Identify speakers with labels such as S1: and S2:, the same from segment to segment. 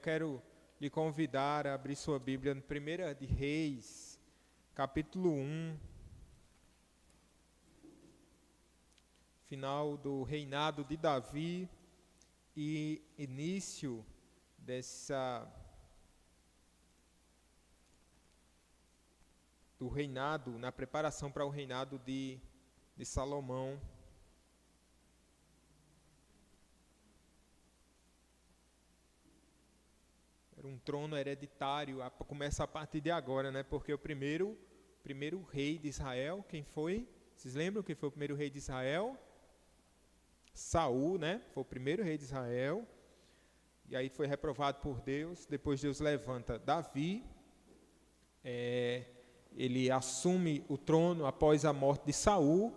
S1: quero lhe convidar a abrir sua Bíblia no 1 de Reis, capítulo 1, final do reinado de Davi e início do reinado, na preparação para o reinado de Salomão. Era um trono hereditário, começa a partir de agora, né? Porque o primeiro rei de Israel, quem foi? Vocês lembram quem foi o primeiro rei de Israel? Saul, né? Foi o primeiro rei de Israel. E aí foi reprovado por Deus. Depois Deus levanta Davi. Ele assume o trono após a morte de Saul.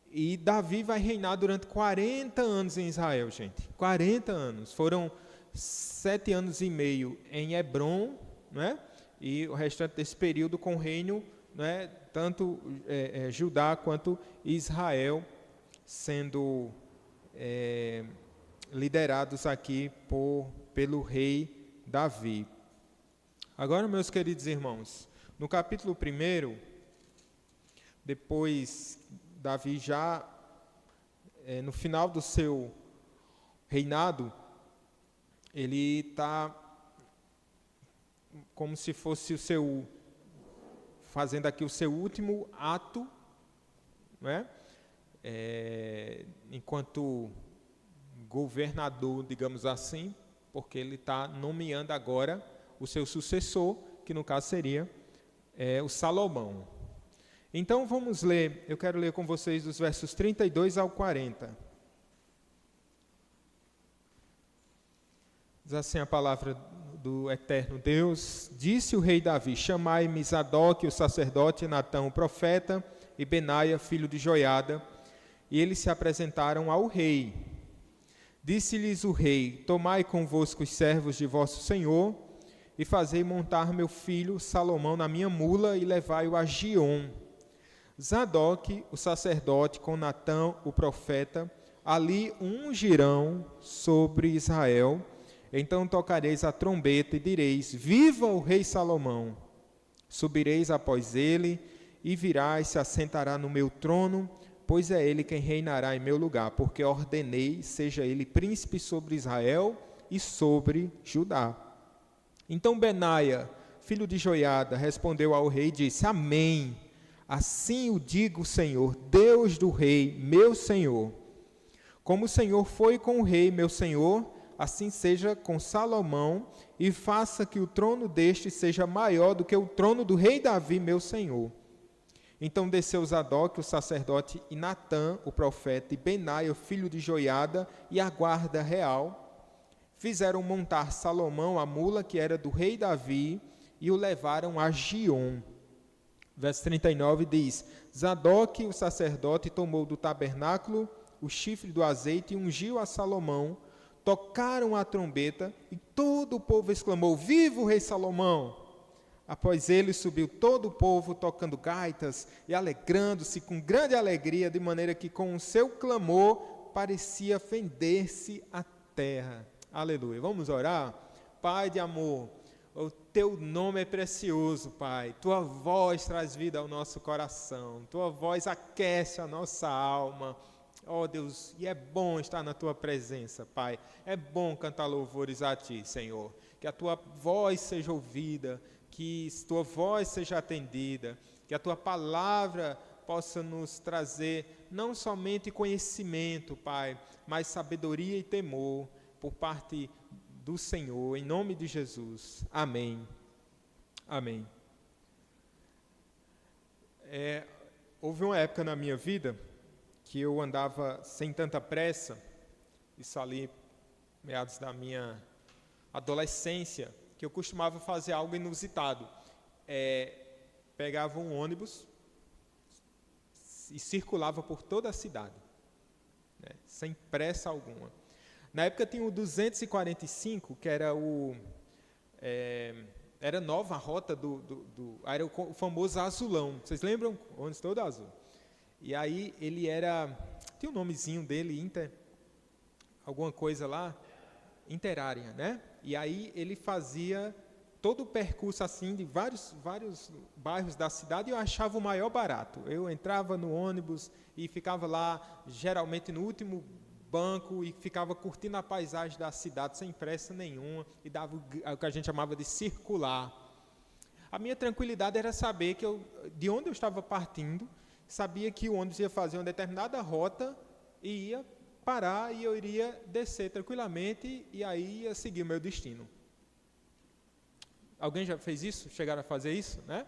S1: E Davi vai reinar durante 40 anos em Israel, gente. 40 anos. Foram 7 anos e meio em Hebrom, né? E o restante desse período com o reino, né? Tanto Judá quanto Israel sendo liderados aqui pelo rei Davi. Agora, meus queridos irmãos, no capítulo 1, depois Davi já, no final do seu reinado, ele está como se fosse fazendo aqui o seu último ato, né? Enquanto governador, digamos assim, porque ele está nomeando agora o seu sucessor, que no caso seria o Salomão. Então vamos ler, eu quero ler com vocês dos versos 32 ao 40. Diz assim a palavra do eterno Deus: Disse o rei Davi: Chamai-me Zadok, o sacerdote, Natã, o profeta, e Benaia, filho de Joiada. E eles se apresentaram ao rei. Disse-lhes o rei: Tomai convosco os servos de vosso senhor, e fazei montar meu filho Salomão na minha mula, e levai-o a Giom. Zadok, o sacerdote, com Natã, o profeta, ali ungirão sobre Israel. Então tocareis a trombeta e direis: Viva o rei Salomão! Subireis após ele, e virá e se assentará no meu trono, pois é ele quem reinará em meu lugar, porque ordenei, seja ele príncipe sobre Israel e sobre Judá. Então Benaia, filho de Joiada, respondeu ao rei e disse: Amém. Assim o digo o Senhor, Deus do rei, meu senhor. Como o Senhor foi com o rei, meu senhor, assim seja com Salomão, e faça que o trono deste seja maior do que o trono do rei Davi, meu senhor. Então desceu Zadok, o sacerdote, e Natã, o profeta, e Benaia, o filho de Joiada, e a guarda real, fizeram montar Salomão a mula que era do rei Davi, e o levaram a Giom. Verso 39 diz: Zadok, o sacerdote, tomou do tabernáculo o chifre do azeite e ungiu a Salomão. Tocaram a trombeta e todo o povo exclamou: Viva o rei Salomão! Após ele subiu todo o povo tocando gaitas e alegrando-se com grande alegria, de maneira que com o seu clamor parecia fender-se a terra. Aleluia. Vamos orar? Pai de amor, o teu nome é precioso, Pai. Tua voz traz vida ao nosso coração. Tua voz aquece a nossa alma. Oh Deus, e é bom estar na Tua presença, Pai. É bom cantar louvores a Ti, Senhor. Que a Tua voz seja ouvida, que Tua voz seja atendida, que a Tua palavra possa nos trazer não somente conhecimento, Pai, mas sabedoria e temor por parte do Senhor, em nome de Jesus. Amém. Amém. Houve uma época na minha vida que eu andava sem tanta pressa, isso ali, meados da minha adolescência, que eu costumava fazer algo inusitado. Pegava um ônibus e circulava por toda a cidade, né, sem pressa alguma. Na época tinha o 245, que era era nova a rota era o famoso azulão. Vocês lembram? O ônibus todo azul. E aí ele tinha um nomezinho dele, alguma coisa lá, interária, né? E aí ele fazia todo o percurso assim de vários bairros da cidade e eu achava o maior barato. Eu entrava no ônibus e ficava lá, geralmente no último banco, e ficava curtindo a paisagem da cidade sem pressa nenhuma e dava o que a gente chamava de circular. A minha tranquilidade era saber que de onde eu estava partindo, sabia que o ônibus ia fazer uma determinada rota e ia parar e eu iria descer tranquilamente e aí ia seguir o meu destino. Alguém já fez isso? Chegaram a fazer isso, né?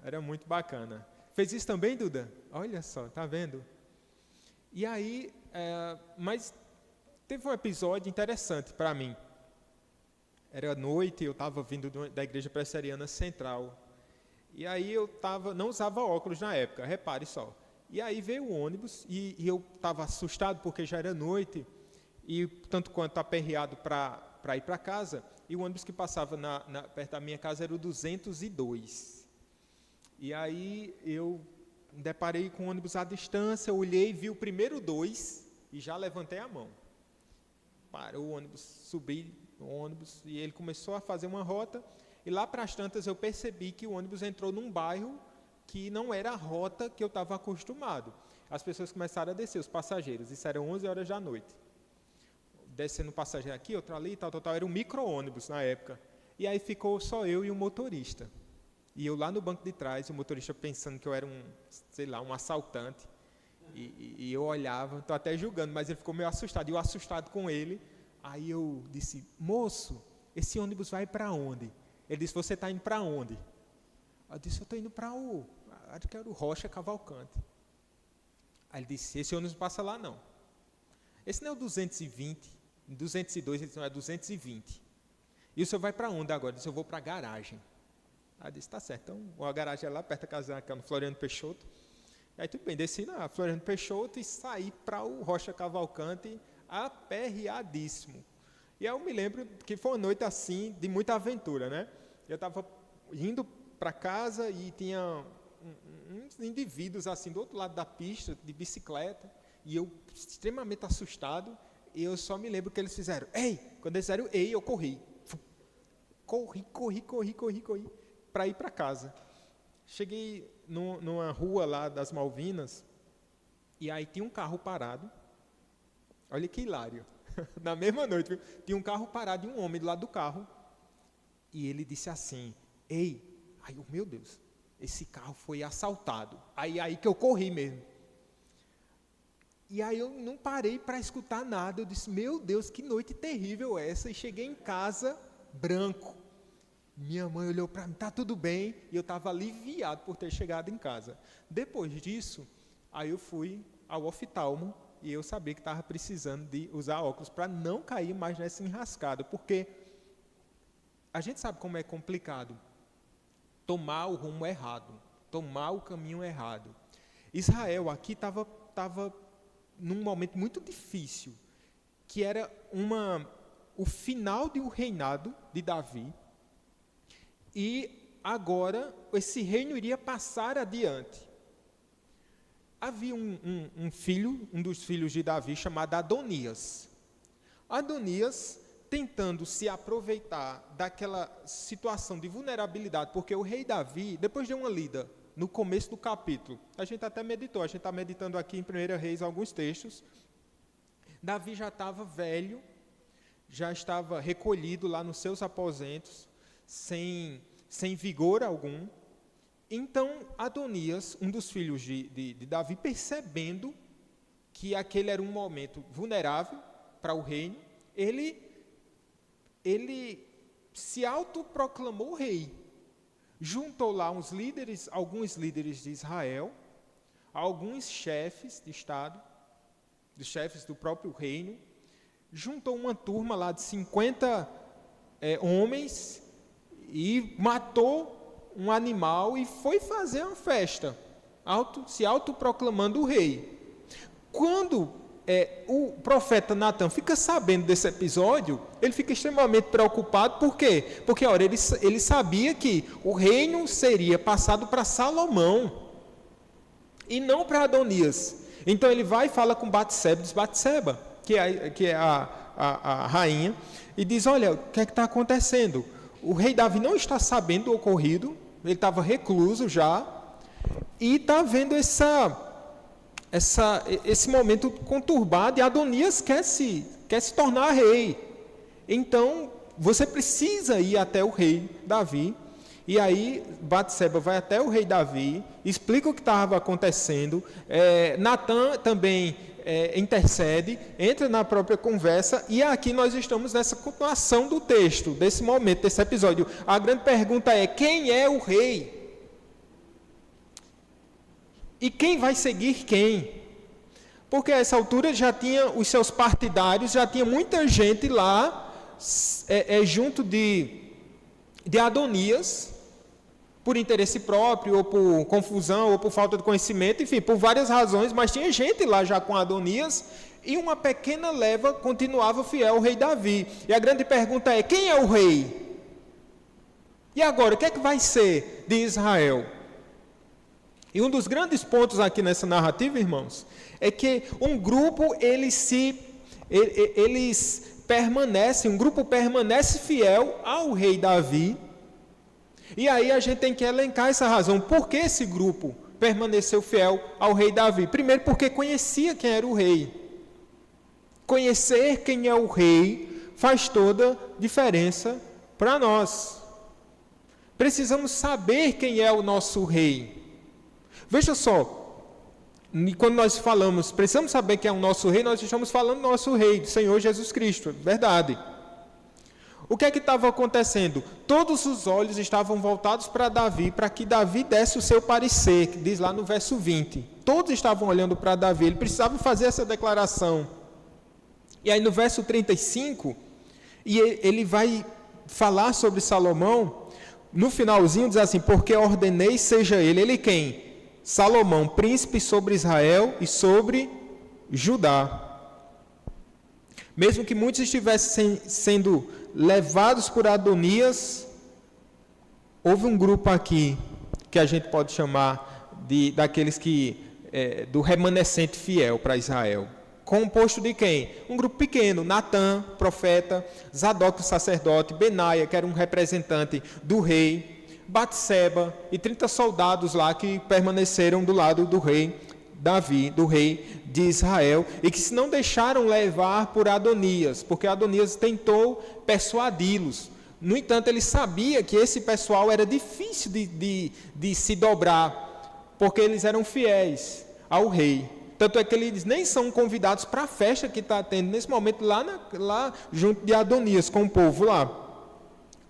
S1: Era muito bacana. Fez isso também, Duda? Olha só, tá vendo? E aí, mas teve um episódio interessante para mim. Era noite, eu estava vindo da Igreja Presbiteriana Central. E aí eu não usava óculos na época, repare só. E aí veio o ônibus e eu estava assustado porque já era noite e tanto quanto aperreado para ir para casa. E o ônibus que passava perto da minha casa era o 202. E aí eu deparei com o ônibus à distância, olhei, vi o primeiro 2 e já levantei a mão. Parou o ônibus, subi no ônibus e ele começou a fazer uma rota. E lá para as tantas eu percebi que o ônibus entrou num bairro que não era a rota que eu estava acostumado. As pessoas começaram a descer, os passageiros. Isso era 11 horas da noite. Descendo um passageiro aqui, outro ali, tal. Era um micro-ônibus na época. E aí ficou só eu e o motorista. E eu lá no banco de trás, o motorista pensando que eu era um assaltante. E eu olhava, estou até julgando, mas ele ficou meio assustado. E eu assustado com ele. Aí eu disse, moço, esse ônibus vai para onde? Ele disse, você está indo para onde? Eu disse, eu estou indo para acho que era o Rocha Cavalcante. Aí ele disse, esse ônibus não passa lá não. Esse não é o 220, 202, ele disse, não, é 220. E o senhor vai para onde agora? Ele disse, eu vou para a garagem. Aí eu disse, tá certo, então a garagem é lá perto da casa, no Floriano Peixoto. Aí tudo bem, desci na Floriano Peixoto e saí para o Rocha Cavalcante aperreadíssimo. E aí eu me lembro que foi uma noite assim, de muita aventura, né? Eu estava indo para casa e tinha uns indivíduos assim do outro lado da pista, de bicicleta, e eu extremamente assustado, e eu só me lembro que eles fizeram, ei! Quando eles fizeram, ei, eu corri. Corri, para ir para casa. Cheguei numa rua lá das Malvinas, e aí tinha um carro parado, olha que hilário. Na mesma noite, viu? Tinha um carro parado e um homem do lado do carro. E ele disse assim, ei, meu Deus, esse carro foi assaltado. Aí que eu corri mesmo. E aí eu não parei para escutar nada. Eu disse, meu Deus, que noite terrível é essa. E cheguei em casa, branco. Minha mãe olhou para mim, tá tudo bem. E eu estava aliviado por ter chegado em casa. Depois disso, aí eu fui ao oftalmo. E eu sabia que estava precisando de usar óculos para não cair mais nessa enrascada, porque a gente sabe como é complicado tomar o rumo errado, tomar o caminho errado. Israel aqui estava num momento muito difícil, que era o final do reinado de Davi, e agora esse reino iria passar adiante. Havia um filho, um dos filhos de Davi, chamado Adonias. Adonias, tentando se aproveitar daquela situação de vulnerabilidade, porque o rei Davi, depois de uma lida, no começo do capítulo, a gente até meditou, a gente está meditando aqui em 1 Reis alguns textos, Davi já estava velho, já estava recolhido lá nos seus aposentos, sem vigor algum. Então, Adonias, um dos filhos de Davi, percebendo que aquele era um momento vulnerável para o reino, ele se autoproclamou rei. Juntou lá alguns líderes de Israel, alguns chefes de Estado, dos chefes do próprio reino, juntou uma turma lá de 50 homens e matou um animal e foi fazer uma festa, se autoproclamando o rei. Quando o profeta Natan fica sabendo desse episódio, ele fica extremamente preocupado. Por quê? Porque ora, ele sabia que o reino seria passado para Salomão e não para Adonias. Então ele vai e fala com Batseba, diz, Batseba, que é a rainha e diz: olha, o que é que está acontecendo? O rei Davi não está sabendo do ocorrido, ele estava recluso já, e está vendo esse momento conturbado, e Adonias quer se tornar rei. Então, você precisa ir até o rei Davi. E aí, Batseba vai até o rei Davi, explica o que estava acontecendo. Natan também intercede, entra na própria conversa, e aqui nós estamos nessa continuação do texto, desse momento, desse episódio. A grande pergunta é: quem é o rei? E quem vai seguir quem? Porque a essa altura já tinha os seus partidários, já tinha muita gente lá, junto de Adonias, por interesse próprio, ou por confusão, ou por falta de conhecimento, enfim, por várias razões, mas tinha gente lá já com Adonias, e uma pequena leva continuava fiel ao rei Davi. E a grande pergunta é: quem é o rei? E agora, o que é que vai ser de Israel? E um dos grandes pontos aqui nessa narrativa, irmãos, é que um grupo, um grupo permanece fiel ao rei Davi. E aí a gente tem que elencar essa razão. Por que esse grupo permaneceu fiel ao rei Davi? Primeiro, porque conhecia quem era o rei. Conhecer quem é o rei faz toda diferença para nós. Precisamos saber quem é o nosso rei. Veja só, quando nós falamos, precisamos saber quem é o nosso rei, nós estamos falando do nosso rei, do Senhor Jesus Cristo, verdade. O que é que estava acontecendo? Todos os olhos estavam voltados para Davi, para que Davi desse o seu parecer, que diz lá no verso 20. Todos estavam olhando para Davi, ele precisava fazer essa declaração. E aí no verso 35, e ele vai falar sobre Salomão, no finalzinho diz assim: porque ordenei seja ele quem? Salomão, príncipe sobre Israel e sobre Judá. Mesmo que muitos estivessem sendo levados por Adonias, houve um grupo aqui que a gente pode chamar daqueles do remanescente fiel para Israel. Composto de quem? Um grupo pequeno: Natan, profeta; Zadok, o sacerdote; Benaia, que era um representante do rei; Batseba e 30 soldados lá que permaneceram do lado do rei Davi, do rei de Israel, e que se não deixaram levar por Adonias, porque Adonias tentou persuadi-los. No entanto, ele sabia que esse pessoal era difícil de se dobrar, porque eles eram fiéis ao rei. Tanto é que eles nem são convidados para a festa que está tendo nesse momento lá junto de Adonias, com o povo lá.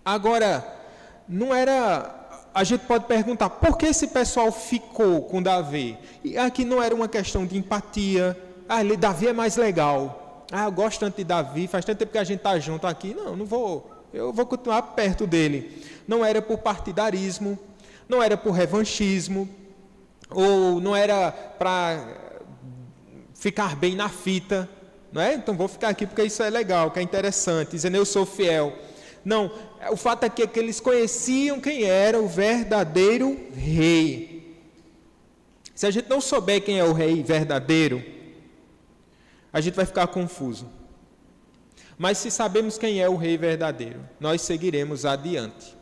S1: Agora, não era... A gente pode perguntar, por que esse pessoal ficou com Davi? E aqui não era uma questão de empatia. Davi é mais legal. Eu gosto tanto de Davi, faz tanto tempo que a gente está junto aqui. Não vou. Eu vou continuar perto dele. Não era por partidarismo, não era por revanchismo, ou não era para ficar bem na fita, não é? Então vou ficar aqui porque isso é legal, que é interessante, dizendo eu sou fiel. Não, o fato é que eles conheciam quem era o verdadeiro rei. Se a gente não souber quem é o rei verdadeiro, a gente vai ficar confuso. Mas se sabemos quem é o rei verdadeiro, nós seguiremos adiante.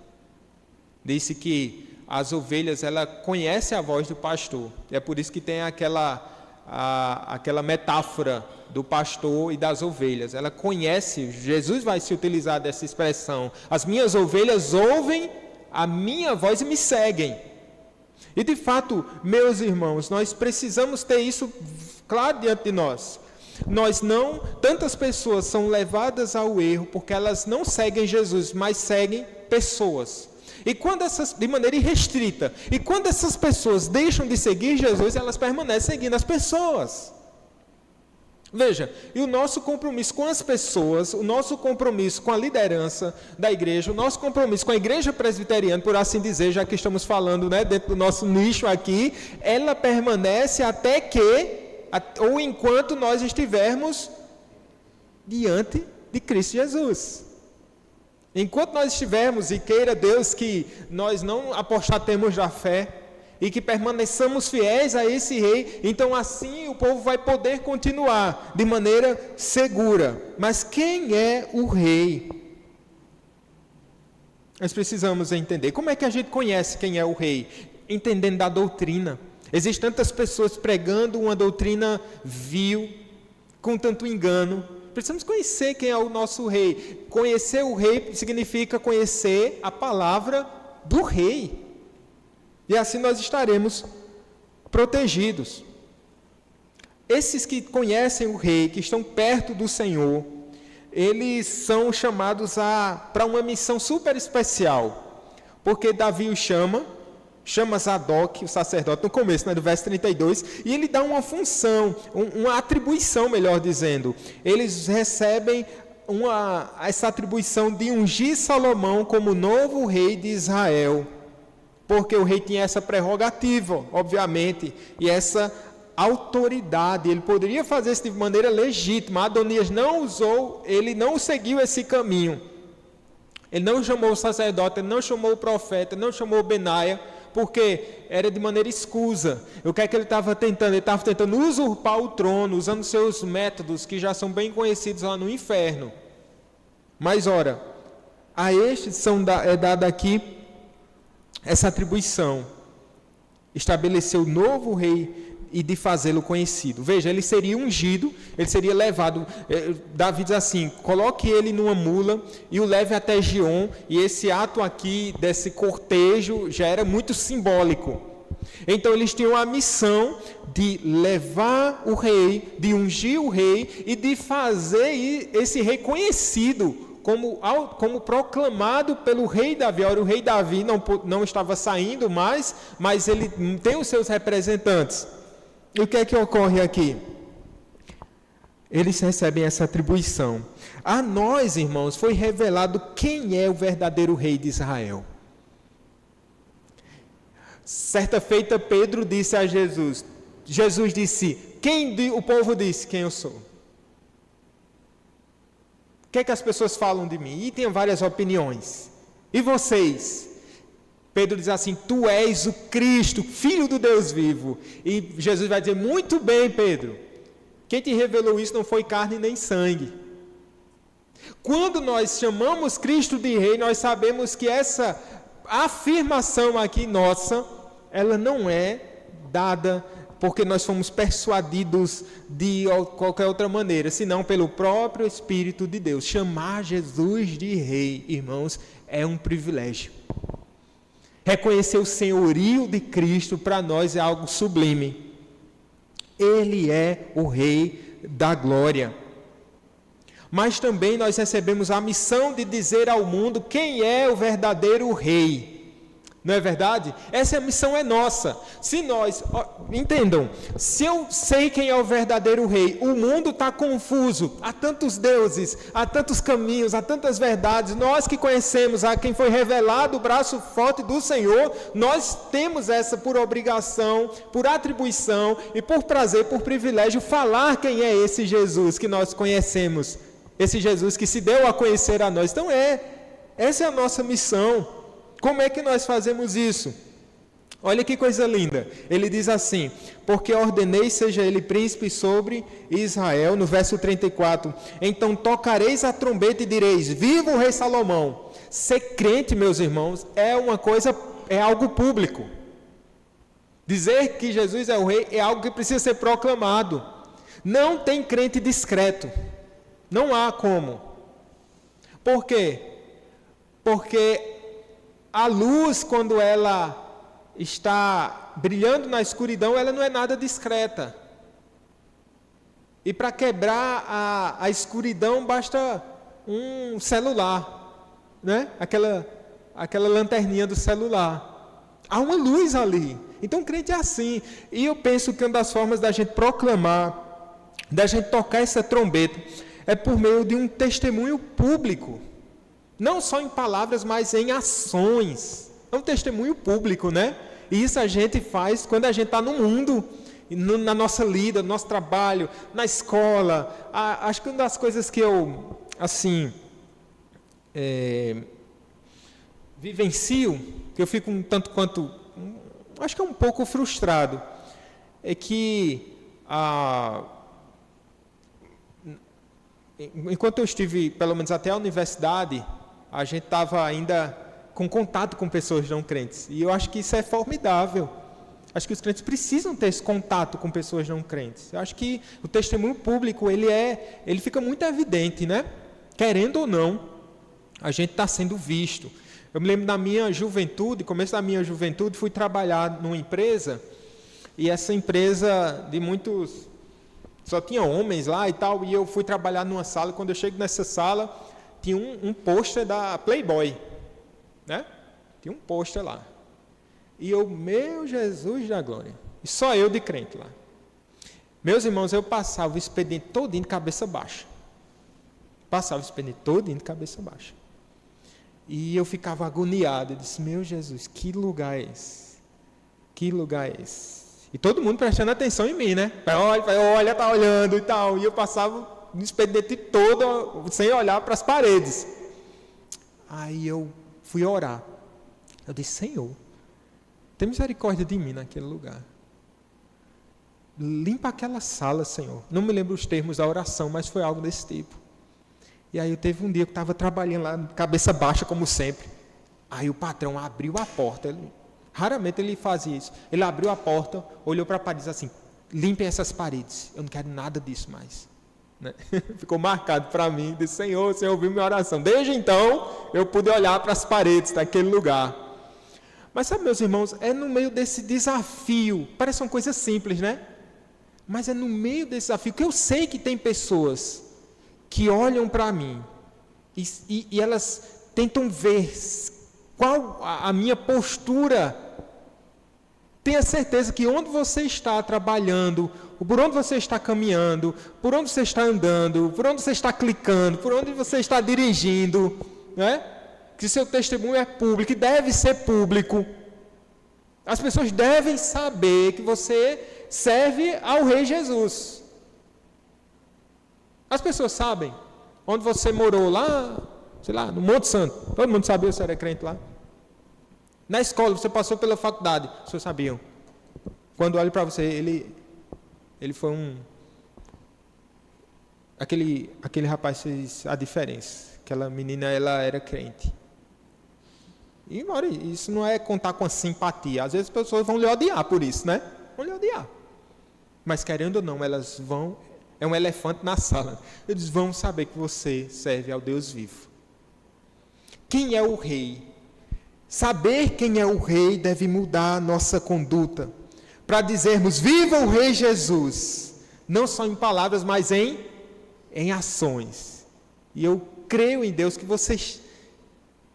S1: Disse que as ovelhas, ela conhece a voz do pastor. É por isso que tem aquela metáfora do pastor e das ovelhas. Ela conhece, Jesus vai se utilizar dessa expressão: as minhas ovelhas ouvem a minha voz e me seguem. E de fato, meus irmãos, nós precisamos ter isso claro diante de nós. Tantas pessoas são levadas ao erro porque elas não seguem Jesus, mas seguem pessoas. E quando de maneira irrestrita, e quando essas pessoas deixam de seguir Jesus, elas permanecem seguindo as pessoas. Veja, e o nosso compromisso com as pessoas, o nosso compromisso com a liderança da igreja, o nosso compromisso com a igreja presbiteriana, por assim dizer, já que estamos falando, né, dentro do nosso nicho aqui, ela permanece até que, ou enquanto nós estivermos diante de Cristo Jesus. Enquanto nós estivermos, e queira Deus que nós não apostatemos da fé, e que permaneçamos fiéis a esse rei, então assim o povo vai poder continuar de maneira segura. Mas quem é o rei? Nós precisamos entender. Como é que a gente conhece quem é o rei? Entendendo da doutrina. Existem tantas pessoas pregando uma doutrina vil, com tanto engano. Precisamos conhecer quem é o nosso rei. Conhecer o rei significa conhecer a palavra do rei. E assim nós estaremos protegidos. Esses que conhecem o rei, que estão perto do Senhor, eles são chamados para uma missão super especial. Porque Davi o chama Zadok, o sacerdote, no começo, do verso 32, e ele dá uma função, uma atribuição, melhor dizendo. Eles recebem essa atribuição de ungir Salomão como novo rei de Israel, porque o rei tinha essa prerrogativa, obviamente, e essa autoridade. Ele poderia fazer isso de maneira legítima. Adonias não usou, ele não seguiu esse caminho. Ele não chamou o sacerdote, ele não chamou o profeta, ele não chamou Benaia, porque era de maneira escusa. O que é que ele estava tentando? Ele estava tentando usurpar o trono, usando seus métodos, que já são bem conhecidos lá no inferno. Mas, ora, a estes é dada aqui essa atribuição. Estabelecer o novo rei e de fazê-lo conhecido. Veja, ele seria ungido, ele seria levado, Davi diz assim, coloque ele numa mula e o leve até Gion, e esse ato aqui, desse cortejo, já era muito simbólico. Então eles tinham a missão de levar o rei, de ungir o rei e de fazer esse rei conhecido, como proclamado pelo rei Davi. Ora, o rei Davi não estava saindo mais, mas ele tem os seus representantes. E o que é que ocorre aqui? Eles recebem essa atribuição. A nós, irmãos, foi revelado quem é o verdadeiro rei de Israel. Certa feita, Pedro disse a Jesus, disse, o povo disse quem eu sou? O que é que as pessoas falam de mim? E tem várias opiniões. E vocês? Pedro diz assim, tu és o Cristo, Filho do Deus vivo. E Jesus vai dizer, muito bem, Pedro. Quem te revelou isso não foi carne nem sangue. Quando nós chamamos Cristo de Rei, nós sabemos que essa afirmação aqui nossa, ela não é dada porque nós fomos persuadidos de qualquer outra maneira, senão pelo próprio Espírito de Deus. Chamar Jesus de Rei, irmãos, é um privilégio. Reconhecer o senhorio de Cristo para nós é algo sublime. Ele é o Rei da glória. Mas também nós recebemos a missão de dizer ao mundo quem é o verdadeiro Rei. Não é verdade? Essa missão é nossa. Se nós, entendam, se eu sei quem é o verdadeiro rei, o mundo está confuso, há tantos deuses, há tantos caminhos, há tantas verdades, nós que conhecemos a quem foi revelado o braço forte do Senhor, nós temos essa por obrigação, por atribuição e por prazer, por privilégio, falar quem é esse Jesus que nós conhecemos, esse Jesus que se deu a conhecer a nós. Então essa é a nossa missão. Como é que nós fazemos isso? Olha que coisa linda. Ele diz assim, porque ordenei seja ele príncipe sobre Israel, no verso 34. Então tocareis a trombeta e direis, viva o rei Salomão. Ser crente, meus irmãos, é algo público. Dizer que Jesus é o rei é algo que precisa ser proclamado. Não tem crente discreto. Não há como. Por quê? Porque a luz, quando ela está brilhando na escuridão, ela não é nada discreta. E para quebrar a escuridão, basta um celular, né? Aquela lanterninha do celular. Há uma luz ali. Então, o crente é assim. E eu penso que uma das formas da gente proclamar, da gente tocar essa trombeta, é por meio de um testemunho público. Não só em palavras, mas em ações. É um testemunho público, né? E isso a gente faz quando a gente está no mundo, na nossa lida, no nosso trabalho, na escola. Acho que uma das coisas que eu, vivencio, que eu fico um tanto quanto acho que é um pouco frustrado, é que enquanto eu estive, pelo menos até a universidade, a gente estava ainda com contato com pessoas não crentes. E eu acho que isso é formidável. Acho que os crentes precisam ter esse contato com pessoas não crentes. Eu acho que o testemunho público, ele fica muito evidente, né? Querendo ou não, a gente está sendo visto. Eu me lembro da minha juventude, começo da minha juventude, fui trabalhar numa empresa, e essa empresa de muitos, só tinha homens lá e tal, e eu fui trabalhar numa sala, e quando eu chego nessa sala, tinha um pôster da Playboy, né? Tinha um pôster lá. E eu, meu Jesus da glória, e só eu de crente lá. Meus irmãos, eu passava o expediente todinho de cabeça baixa. Passava o expediente todinho de cabeça baixa. E eu ficava agoniado, eu disse, meu Jesus, que lugar é esse? Que lugar é esse? E todo mundo prestando atenção em mim, né? Olha, tá olhando e tal. E eu passava o expediente todo sem olhar para as paredes. Aí eu fui orar. Eu disse, Senhor, tem misericórdia de mim naquele lugar. Limpa aquela sala, Senhor. Não me lembro os termos da oração, mas foi algo desse tipo. E aí teve um dia que eu estava trabalhando lá, cabeça baixa, como sempre. Aí o patrão abriu a porta. Raramente ele fazia isso. Ele abriu a porta, olhou para a parede e disse assim, limpem essas paredes. Eu não quero nada disso mais. Né? Ficou marcado para mim. Disse, Senhor, o Senhor ouviu minha oração. Desde então, eu pude olhar para as paredes daquele lugar. Mas sabe, meus irmãos, é no meio desse desafio. Parece uma coisa simples, né? Mas é no meio desse desafio que eu sei que tem pessoas que olham para mim e elas tentam ver qual a minha postura. Tenha certeza que onde você está trabalhando, por onde você está caminhando, por onde você está andando, por onde você está clicando, por onde você está dirigindo, né? Que seu testemunho é público e deve ser público. As pessoas devem saber que você serve ao Rei Jesus. As pessoas sabem onde você morou lá, sei lá, no Monte Santo. Todo mundo sabia que você era crente lá. Na escola, você passou pela faculdade, as pessoas sabiam. Quando olho para você, ele foi aquele rapaz fez a diferença. Aquela menina, ela era crente. E, isso não é contar com a simpatia. Às vezes as pessoas vão lhe odiar por isso, né? Vão lhe odiar. Mas querendo ou não, elas vão... É um elefante na sala. Eles vão saber que você serve ao Deus vivo. Quem é o rei? Saber quem é o rei deve mudar a nossa conduta. Para dizermos, viva o Rei Jesus. Não só em palavras, mas em ações. E eu creio em Deus que vocês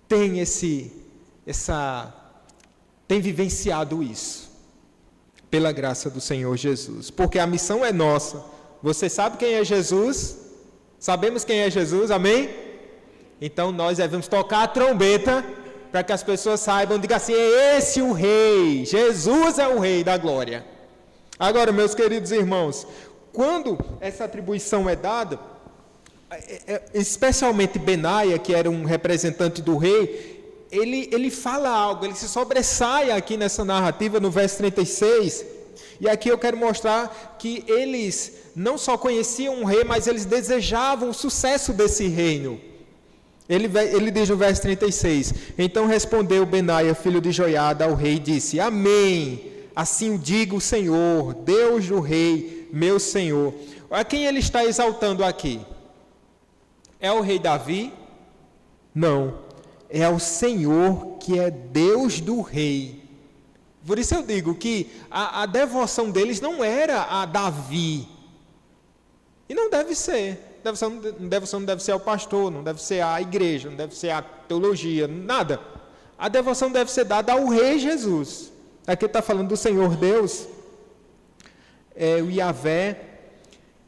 S1: têm têm vivenciado isso. Pela graça do Senhor Jesus. Porque a missão é nossa. Você sabe quem é Jesus? Sabemos quem é Jesus, amém? Então nós devemos tocar a trombeta para que as pessoas saibam, digam assim, é esse o Rei, Jesus é o Rei da glória. Agora, meus queridos irmãos, quando essa atribuição é dada, especialmente Benaia, que era um representante do rei, ele fala algo, ele se sobressai aqui nessa narrativa, no verso 36, e aqui eu quero mostrar que eles não só conheciam um rei, mas eles desejavam o sucesso desse reino. Ele diz no verso 36, então respondeu Benaia, filho de Joiada, ao rei, e disse, amém, assim o diga o Senhor, Deus do rei, meu Senhor. A quem ele está exaltando aqui? É o rei Davi? Não, é ao Senhor que é Deus do rei. Por isso eu digo que a devoção deles não era a Davi, e não deve ser. Devoção não deve ser ao pastor, não deve ser à igreja, não deve ser à teologia, nada. A devoção deve ser dada ao Rei Jesus. Aqui está falando do Senhor Deus, o Yahvé,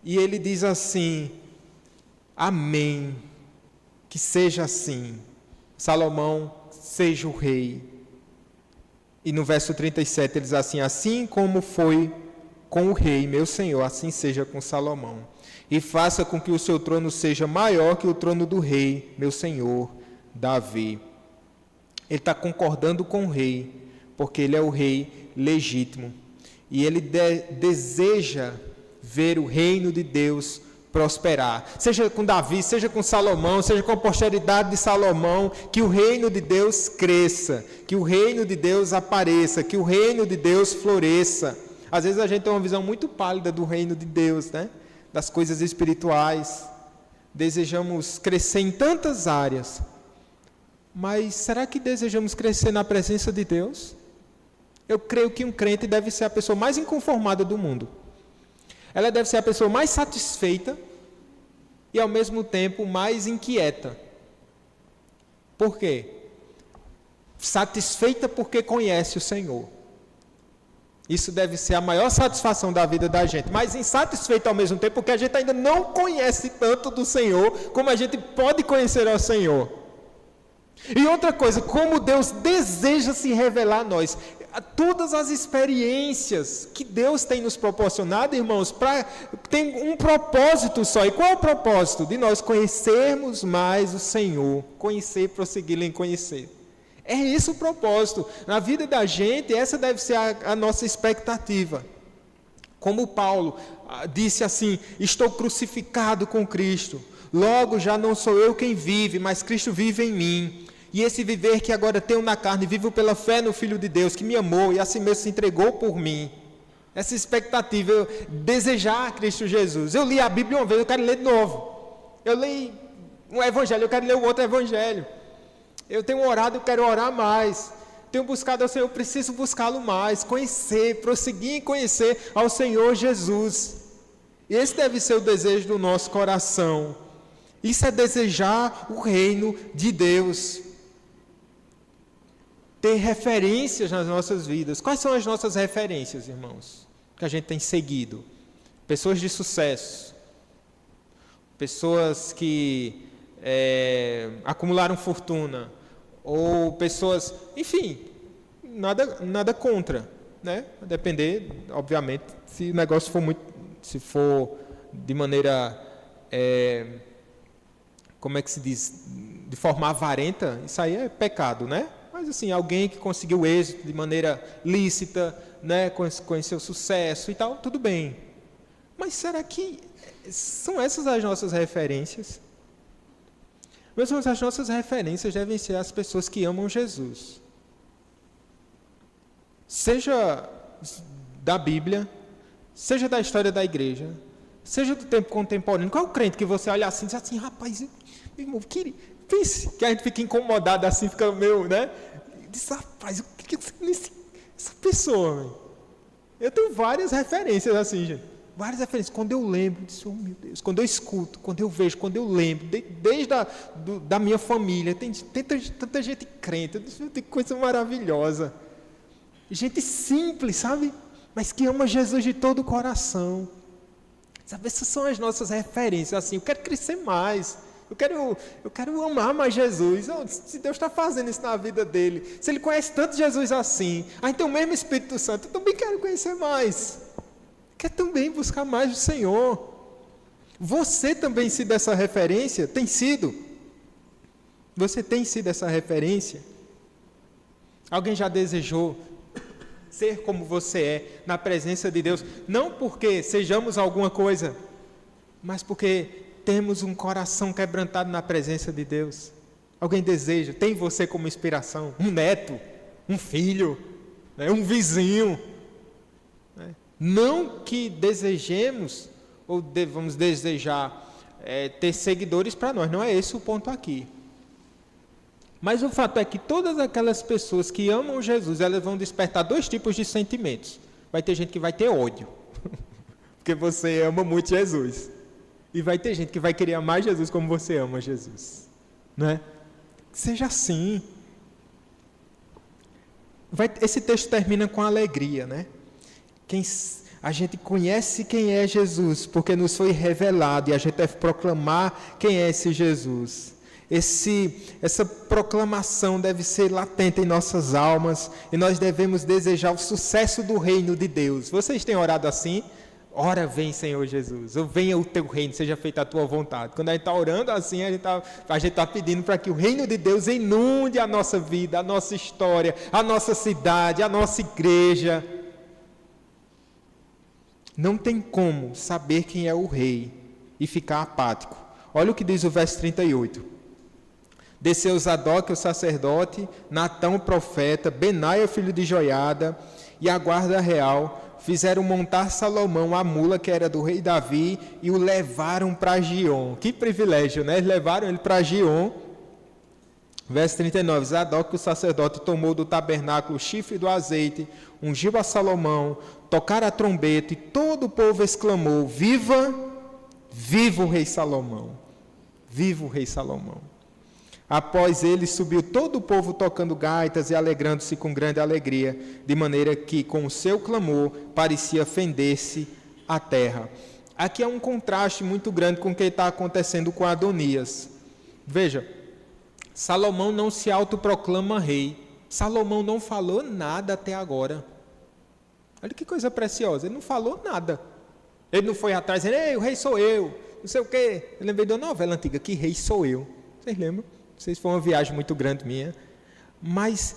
S1: e ele diz assim, amém, que seja assim, Salomão seja o rei. E no verso 37 ele diz assim, assim como foi com o rei, meu Senhor, assim seja com Salomão. E faça com que o seu trono seja maior que o trono do rei, meu senhor, Davi. Ele está concordando com o rei, porque ele é o rei legítimo. E ele deseja ver o reino de Deus prosperar. Seja com Davi, seja com Salomão, seja com a posteridade de Salomão, que o reino de Deus cresça, que o reino de Deus apareça, que o reino de Deus floresça. Às vezes a gente tem uma visão muito pálida do reino de Deus, né? Das coisas espirituais. Desejamos crescer em tantas áreas. Mas será que desejamos crescer na presença de Deus? Eu creio que um crente deve ser a pessoa mais inconformada do mundo. Ela deve ser a pessoa mais satisfeita e, ao mesmo tempo, mais inquieta. Por quê? Satisfeita porque conhece o Senhor. Isso deve ser a maior satisfação da vida da gente. Mas insatisfeita ao mesmo tempo porque a gente ainda não conhece tanto do Senhor como a gente pode conhecer ao Senhor. E outra coisa, como Deus deseja se revelar a nós. Todas as experiências que Deus tem nos proporcionado, irmãos, tem um propósito só. E qual é o propósito? De nós conhecermos mais o Senhor. Conhecer, prosseguir em conhecer. É esse o propósito. Na vida da gente, essa deve ser a nossa expectativa. Como Paulo disse assim: estou crucificado com Cristo. Logo já não sou eu quem vive, mas Cristo vive em mim. E esse viver que agora tenho na carne, vivo pela fé no Filho de Deus, que me amou e assim mesmo se entregou por mim. Essa expectativa, eu desejar Cristo Jesus. Eu li a Bíblia uma vez, eu quero ler de novo. Eu li um evangelho, eu quero ler o outro evangelho. Eu tenho orado, eu quero orar mais. Tenho buscado ao Senhor, eu preciso buscá-lo mais. Conhecer, prosseguir em conhecer ao Senhor Jesus. E esse deve ser o desejo do nosso coração. Isso é desejar o reino de Deus. Ter referências nas nossas vidas. Quais são as nossas referências, irmãos? Que a gente tem seguido. Pessoas de sucesso. Pessoas que acumularam fortuna. Ou pessoas, enfim, nada contra, né? A depender, obviamente, se o negócio se for de maneira, como é que se diz, de forma avarenta, isso aí é pecado, né? Mas assim, alguém que conseguiu êxito de maneira lícita, né, conheceu sucesso e tal, tudo bem. Mas será que são essas as nossas referências? Meus irmãos, as nossas referências devem ser as pessoas que amam Jesus. Seja da Bíblia, seja da história da igreja, seja do tempo contemporâneo. Qual é o crente que você olha assim e diz assim: rapaz, irmão, pense que a gente fica incomodado assim, fica meio, né? Diz: rapaz, o que essa pessoa, véio? Eu tenho várias referências assim, gente. Várias referências. Quando eu lembro, disse, oh meu Deus, quando eu escuto, quando eu vejo, quando eu lembro, desde da minha família, tem tanta gente crente, tem coisa maravilhosa. Gente simples, sabe? Mas que ama Jesus de todo o coração. Sabe, essas são as nossas referências. Assim, eu quero crescer mais. Eu quero amar mais Jesus. Se Deus está fazendo isso na vida dele, se ele conhece tanto Jesus assim, aí tem o mesmo Espírito Santo, eu também quero conhecer mais. Quer também buscar mais o Senhor. Você também sido essa referência? Tem sido? Você tem sido essa referência? Alguém já desejou ser como você é na presença de Deus? Não porque sejamos alguma coisa, mas porque temos um coração quebrantado na presença de Deus. Alguém deseja? Tem você como inspiração? Um neto? Um filho? Um vizinho? Não que desejemos ou devamos desejar ter seguidores para nós, não é esse o ponto aqui. Mas o fato é que todas aquelas pessoas que amam Jesus, elas vão despertar dois tipos de sentimentos. Vai ter gente que vai ter ódio, porque você ama muito Jesus. E vai ter gente que vai querer amar Jesus como você ama Jesus. Não é? Seja assim. Esse texto termina com alegria, né? A gente conhece quem é Jesus, porque nos foi revelado, e a gente deve proclamar quem é esse Jesus. Essa proclamação deve ser latente em nossas almas, e nós devemos desejar o sucesso do reino de Deus. Vocês têm orado assim? Ora vem, Senhor Jesus, ou venha o teu reino, seja feita a tua vontade. Quando a gente está orando assim, a gente está pedindo para que o reino de Deus inunde a nossa vida, a nossa história, a nossa cidade, a nossa igreja. Não tem como saber quem é o rei e ficar apático. Olha o que diz o verso 38. Desceu Zadok, o sacerdote, Natã, o profeta, Benaia, filho de Joiada, e a guarda real fizeram montar Salomão a mula que era do rei Davi e o levaram para Gion. Que privilégio, né? Eles levaram ele para Gion. Verso 39. Zadok, o sacerdote, tomou do tabernáculo o chifre do azeite, ungiu a Salomão, tocaram a trombeta e todo o povo exclamou: viva, viva o rei Salomão. Viva o rei Salomão. Após ele subiu todo o povo tocando gaitas e alegrando-se com grande alegria, de maneira que com o seu clamor parecia fender-se a terra. Aqui é um contraste muito grande com o que está acontecendo com Adonias. Veja, Salomão não se autoproclama rei. Salomão não falou nada até agora. Olha que coisa preciosa, ele não falou nada. Ele não foi atrás dizendo: ei, o rei sou eu, não sei o quê. Eu lembrei de uma novela antiga, Que Rei Sou Eu. Vocês lembram? Não sei se foi uma viagem muito grande minha, mas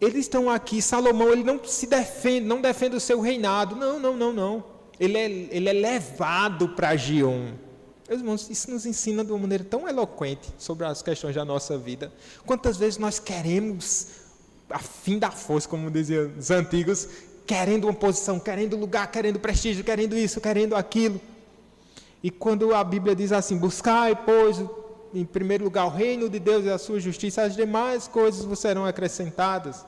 S1: eles estão aqui. Salomão, ele não se defende, não defende o seu reinado. Não. Ele é levado para Gion. Meus irmãos, isso nos ensina de uma maneira tão eloquente sobre as questões da nossa vida. Quantas vezes nós queremos a fim da força, como diziam os antigos, querendo uma posição, querendo lugar, querendo prestígio, querendo isso, querendo aquilo. E quando a Bíblia diz assim: buscai, pois, em primeiro lugar o reino de Deus e a sua justiça, as demais coisas vos serão acrescentadas.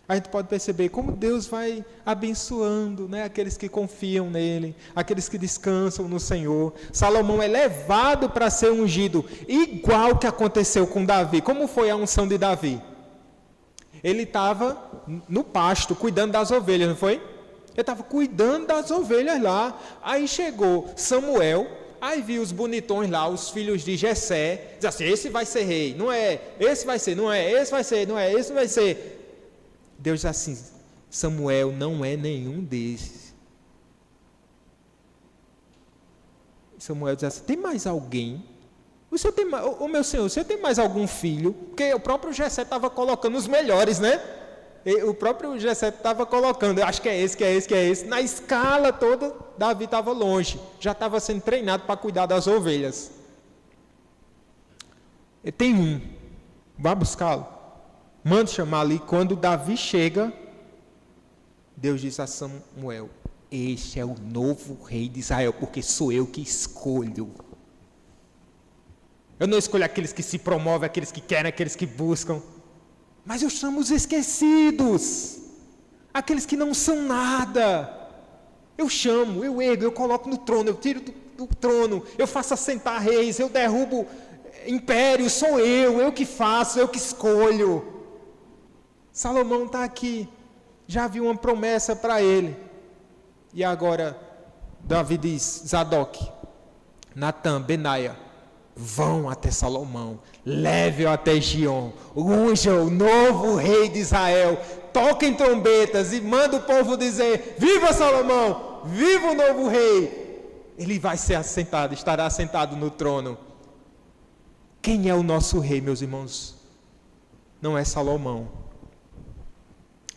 S1: A gente pode perceber como Deus vai abençoando, né, aqueles que confiam nele, aqueles que descansam no Senhor. Salomão é levado para ser ungido, igual que aconteceu com Davi. Como foi a unção de Davi? Ele estava no pasto, cuidando das ovelhas, não foi? Ele estava cuidando das ovelhas lá. Aí chegou Samuel, aí viu os bonitões lá, os filhos de Jessé, diz assim: esse vai ser rei, não é, esse vai ser, não é, esse vai ser, não é, esse vai ser. Deus diz assim: Samuel não é nenhum desses. Samuel diz assim: tem mais alguém? O senhor tem, meu senhor, o senhor tem mais algum filho? Porque o próprio Jessé estava colocando os melhores, né? O próprio Jessé estava colocando, eu acho que é esse, que é esse, que é esse. Na escala toda, Davi estava longe, já estava sendo treinado para cuidar das ovelhas. Tem um, vá buscá-lo, manda chamar ali. Quando Davi chega, Deus diz a Samuel: este é o novo rei de Israel, porque sou eu que escolho. Eu não escolho aqueles que se promovem, aqueles que querem, aqueles que buscam, mas eu chamo os esquecidos, aqueles que não são nada. Eu chamo, eu ergo, eu coloco no trono, eu tiro do trono, eu faço assentar reis, eu derrubo impérios, sou eu que faço, eu que escolho. Salomão está aqui, já viu uma promessa para ele, e agora Davi diz: Zadok, Natã, Benaia, vão até Salomão, leve-o até Gion, unja o novo rei de Israel, toquem trombetas e manda o povo dizer: viva Salomão, viva o novo rei. Ele vai ser assentado, estará assentado no trono. Quem é o nosso rei, meus irmãos? Não é Salomão.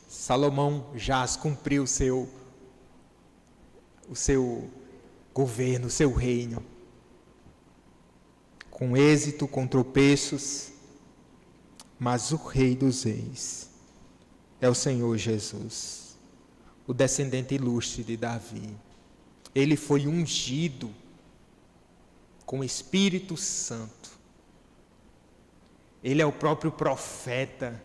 S1: Salomão já cumpriu o seu governo, o seu reino, com êxito, com tropeços, mas o Rei dos Reis é o Senhor Jesus, o descendente ilustre de Davi. Ele foi ungido com o Espírito Santo. Ele é o próprio profeta.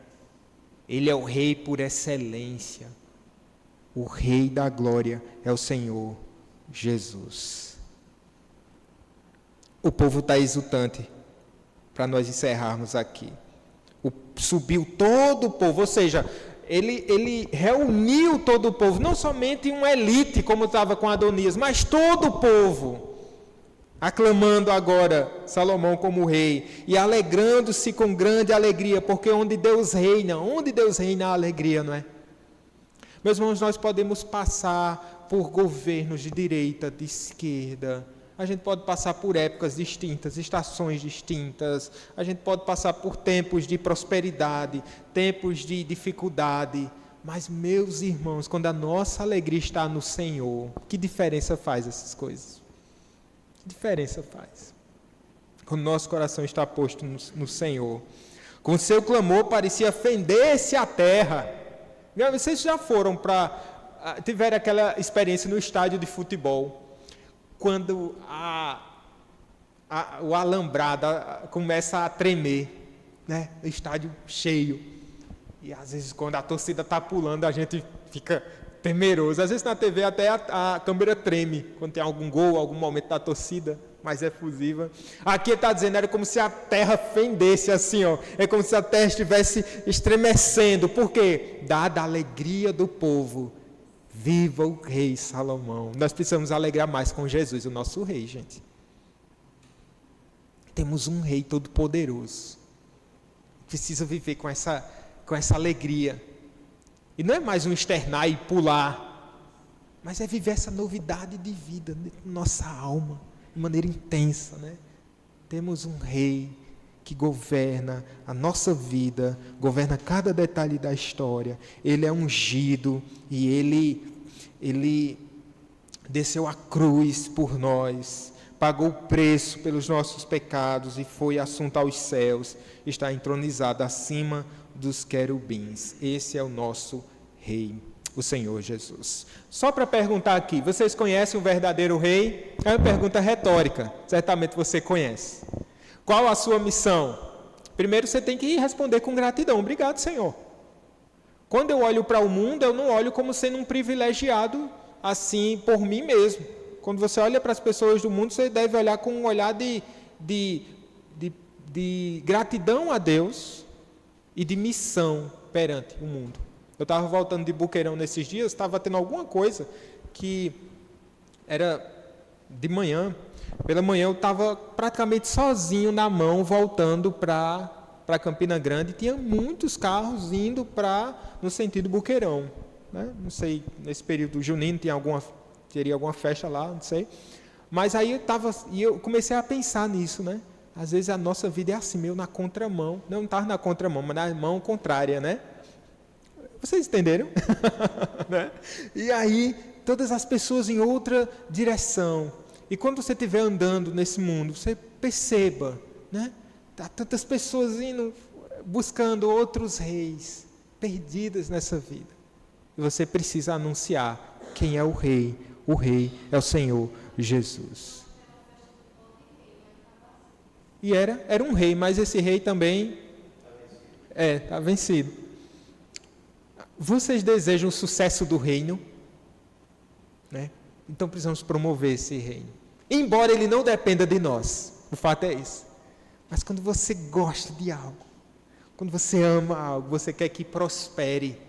S1: Ele é o Rei por excelência. O Rei da glória é o Senhor Jesus. O povo está exultante, para nós encerrarmos aqui. Subiu todo o povo, ou seja, ele reuniu todo o povo, não somente uma elite, como estava com Adonias, mas todo o povo, aclamando agora Salomão como rei, e alegrando-se com grande alegria, porque onde Deus reina, a alegria, não é? Meus irmãos, nós podemos passar por governos de direita, de esquerda, a gente pode passar por épocas distintas, estações distintas, a gente pode passar por tempos de prosperidade, tempos de dificuldade, mas, meus irmãos, quando a nossa alegria está no Senhor, que diferença faz essas coisas? Que diferença faz? Quando o nosso coração está posto no Senhor. Com seu clamor parecia fender-se a terra. Vocês já foram tiveram aquela experiência no estádio de futebol, quando o alambrado começa a tremer, né? O estádio cheio. E às vezes quando a torcida está pulando, a gente fica temeroso. Às vezes na TV até a câmera treme, quando tem algum gol, algum momento da torcida mais efusiva. Aqui está dizendo, era como se a terra fendesse assim, ó. É como se a terra estivesse estremecendo. Por quê? Dada a alegria do povo. Viva o rei Salomão. Nós precisamos alegrar mais com Jesus, o nosso rei, gente. Temos um rei todo poderoso. Precisa viver com essa alegria. E não é mais um externar e pular, mas é viver essa novidade de vida na nossa alma, de maneira intensa, né? Temos um rei que governa a nossa vida, governa cada detalhe da história. Ele é ungido e ele desceu à cruz por nós, pagou o preço pelos nossos pecados e foi assunto aos céus, está entronizado acima dos querubins. Esse é o nosso rei, o Senhor Jesus. Só para perguntar aqui, vocês conhecem o verdadeiro rei? É uma pergunta retórica, certamente você conhece. Qual a sua missão? Primeiro você tem que responder com gratidão. Obrigado, Senhor. Quando eu olho para o mundo, eu não olho como sendo um privilegiado assim por mim mesmo. Quando você olha para as pessoas do mundo, você deve olhar com um olhar de gratidão a Deus e de missão perante o mundo. Eu estava voltando de Boqueirão nesses dias, estava tendo alguma coisa que era de manhã. Pela manhã eu estava praticamente sozinho na mão, voltando para Campina Grande. Tinha muitos carros indo no sentido Boqueirão. Né? Não sei, nesse período junino teria alguma festa lá, não sei. Mas aí eu comecei a pensar nisso, né? Às vezes a nossa vida é assim, meio na contramão. Não estava na contramão, mas na mão contrária, né? Vocês entenderam? Né? E aí, todas as pessoas em outra direção. E quando você estiver andando nesse mundo, você perceba, né? Há tantas pessoas indo, buscando outros reis, perdidas nessa vida. E você precisa anunciar quem é o rei. O rei é o Senhor Jesus. E era um rei, mas esse rei também está vencido. Vocês desejam o sucesso do reino? Né? Então precisamos promover esse reino. Embora ele não dependa de nós, o fato é esse. Mas quando você gosta de algo, quando você ama algo, você quer que prospere.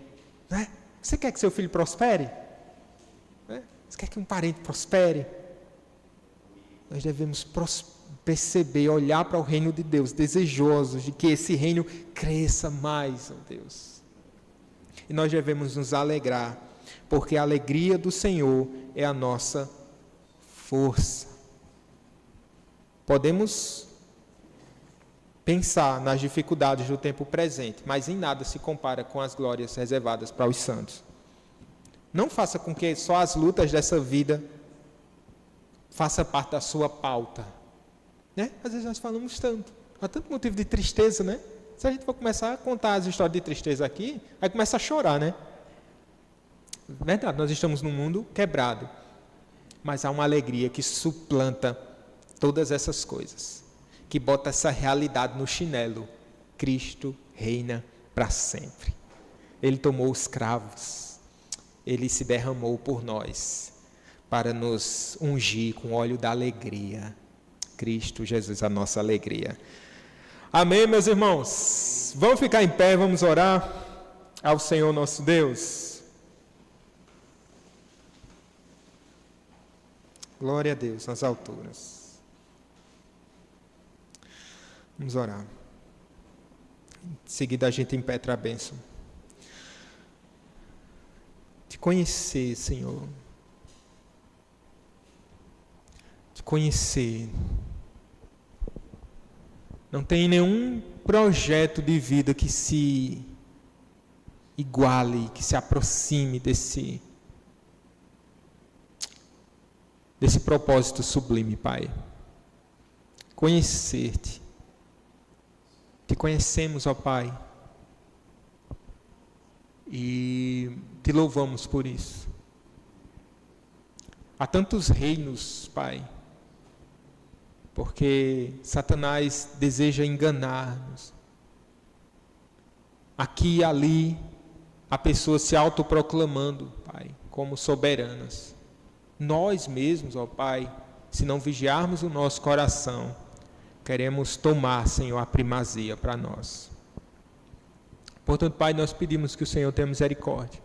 S1: Né? Você quer que seu filho prospere? Né? Você quer que um parente prospere? Nós devemos perceber, olhar para o reino de Deus, desejosos de que esse reino cresça mais, ó Deus. E nós devemos nos alegrar, porque a alegria do Senhor é a nossa força. Podemos pensar nas dificuldades do tempo presente, mas em nada se compara com as glórias reservadas para os santos. Não faça com que só as lutas dessa vida faça parte da sua pauta. Né? Às vezes nós falamos tanto, há tanto motivo de tristeza, né? Se a gente for começar a contar as histórias de tristeza aqui, aí começa a chorar, né? Verdade, nós estamos num mundo quebrado, mas há uma alegria que suplanta todas essas coisas, que bota essa realidade no chinelo. Cristo reina para sempre. Ele tomou os cravos, ele se derramou por nós, para nos ungir com o óleo da alegria. Cristo Jesus, a nossa alegria. Amém, meus irmãos? Vamos ficar em pé, vamos orar ao Senhor nosso Deus. Glória a Deus nas alturas. Vamos orar. Em seguida a gente impetra a bênção. Te conhecer, Senhor. conhecer. Não tem nenhum projeto de vida que se iguale, que se aproxime desse propósito sublime, Pai. Conhecer-te. Te conhecemos, ó Pai, e te louvamos por isso. Há tantos reinos, Pai, porque Satanás deseja enganar-nos. Aqui e ali, há pessoas se autoproclamando, Pai, como soberanas. Nós mesmos, ó Pai, se não vigiarmos o nosso coração, queremos tomar, Senhor, a primazia para nós. Portanto, Pai, nós pedimos que o Senhor tenha misericórdia.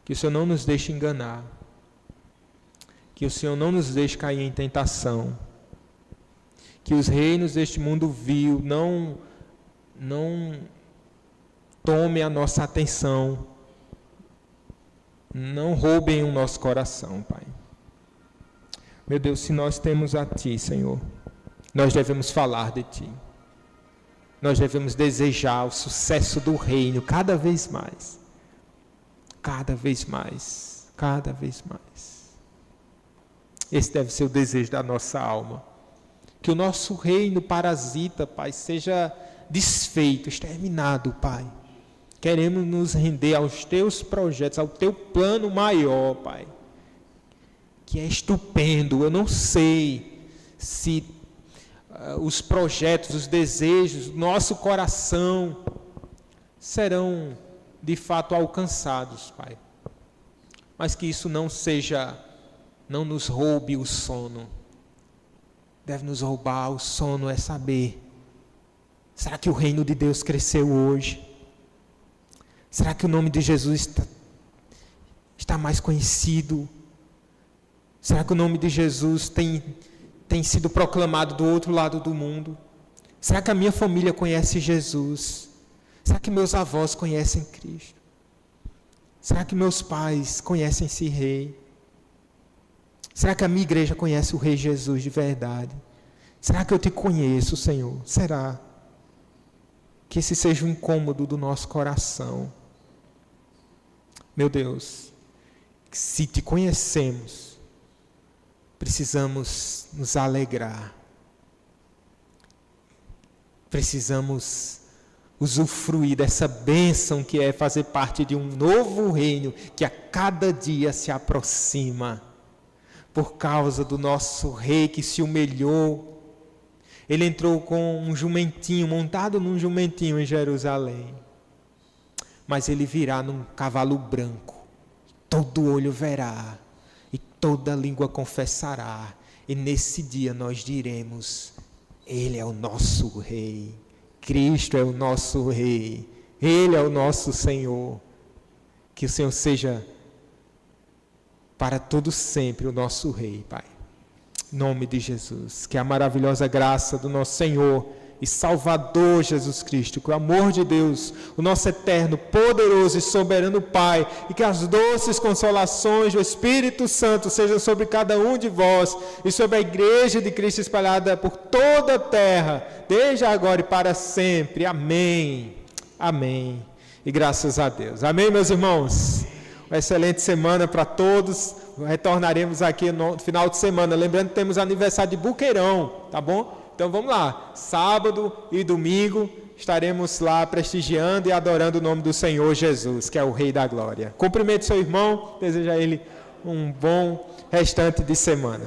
S1: Que o Senhor não nos deixe enganar. Que o Senhor não nos deixe cair em tentação. Que os reinos deste mundo vil não tomem a nossa atenção. Não roubem o nosso coração, Pai. Meu Deus, se nós temos a Ti, Senhor, nós devemos falar de Ti. Nós devemos desejar o sucesso do reino cada vez mais. Cada vez mais. Cada vez mais. Esse deve ser o desejo da nossa alma. Que o nosso reino parasita, Pai, seja desfeito, exterminado, Pai. Queremos nos render aos Teus projetos, ao Teu plano maior, Pai. Que é estupendo. Eu não sei se os projetos, os desejos, nosso coração serão de fato alcançados, Pai. Mas que isso não nos roube o sono. Deve nos roubar o sono é saber, será que o reino de Deus cresceu hoje? Será que o nome de Jesus está mais conhecido? Será que o nome de Jesus tem sido proclamado do outro lado do mundo? Será que a minha família conhece Jesus? Será que meus avós conhecem Cristo? Será que meus pais conhecem esse Rei? Será que a minha igreja conhece o Rei Jesus de verdade? Será que eu te conheço, Senhor? Será? Que esse seja o incômodo do nosso coração. Meu Deus, se te conhecemos, precisamos nos alegrar. Precisamos usufruir dessa bênção que é fazer parte de um novo reino que a cada dia se aproxima. Por causa do nosso rei que se humilhou. Ele entrou com um jumentinho, montado num jumentinho em Jerusalém. Mas ele virá num cavalo branco. Todo olho verá. E toda língua confessará. E nesse dia nós diremos: Ele é o nosso Rei. Cristo é o nosso Rei. Ele é o nosso Senhor. Que o Senhor seja para todo sempre o nosso Rei, Pai. Em nome de Jesus. Que a maravilhosa graça do nosso Senhor e Salvador Jesus Cristo, que o amor de Deus, o nosso eterno, poderoso e soberano Pai, e que as doces consolações do Espírito Santo sejam sobre cada um de vós e sobre a igreja de Cristo espalhada por toda a terra, desde agora e para sempre. Amém. Amém. E graças a Deus. Amém, meus irmãos? Uma excelente semana para todos. Retornaremos aqui no final de semana. Lembrando que temos aniversário de Buqueirão, tá bom? Então vamos lá. Sábado e domingo estaremos lá prestigiando e adorando o nome do Senhor Jesus, que é o Rei da Glória. Cumprimente seu irmão, deseja a ele um bom restante de semana.